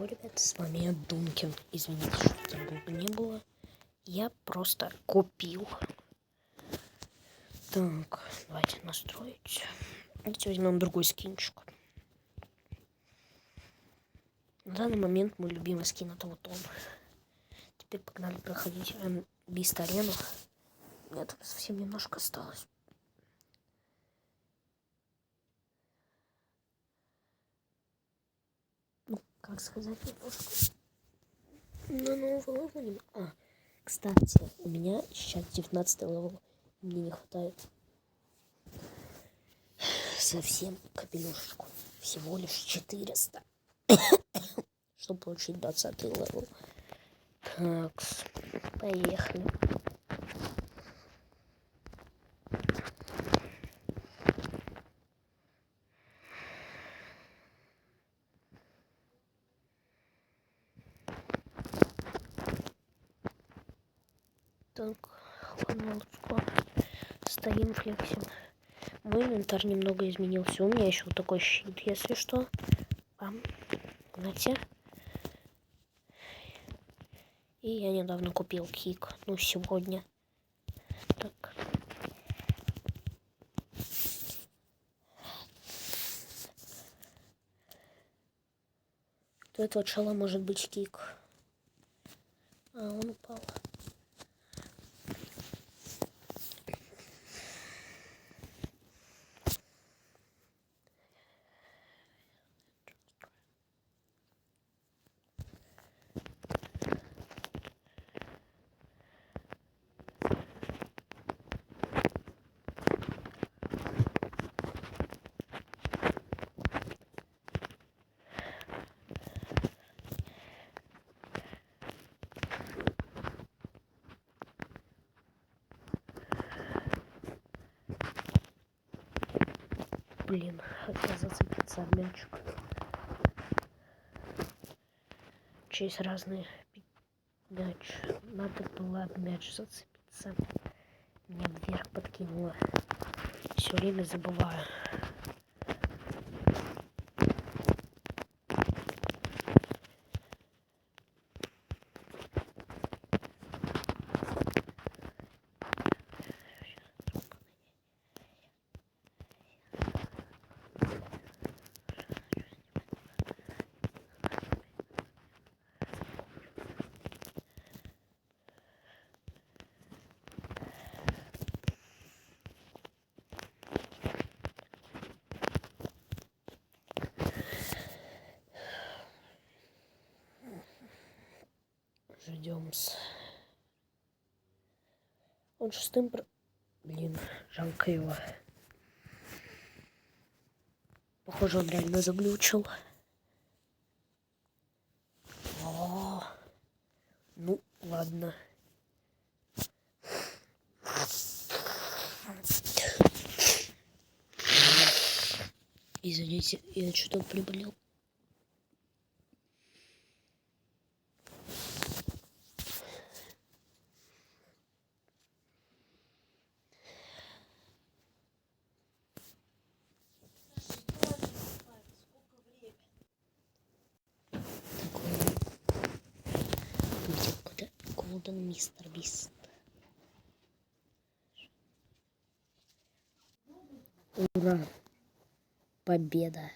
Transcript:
ребята, с вами я, Дункин. Извините, что там долго не было. Я просто купил. Так, давайте настроить. Давайте возьмем другой скинчик. На данный момент мой любимый скин — это вот он. Теперь погнали проходить Бист Арену. Нет, совсем немножко осталось. Ну, как сказать, немножко. На новый левел. Кстати, у меня сейчас 19 левел. Мне не хватает совсем капелюшечку. Всего лишь 400. Чтобы получить 20 левел. Так, поехали. Так, хванолочку. Стоим, флексим. Мой инвентарь немного изменился. У меня еще вот такой щит, если что. Вам, знаете. И я недавно купил кик. Ну, сегодня. Так. У этого чела может быть кик. Он упал. Блин, хотел зацепиться об мячик. Через разные мяч. Надо было об мяч зацепиться. Меня вверх подкинуло. Все время забываю. Ждем-с. Он шестым Блин, жалко его. Похоже, он реально заглючил. Ну, ладно. Извините, я что-то приболел. Голден Мистер Бист. Ура! Победа!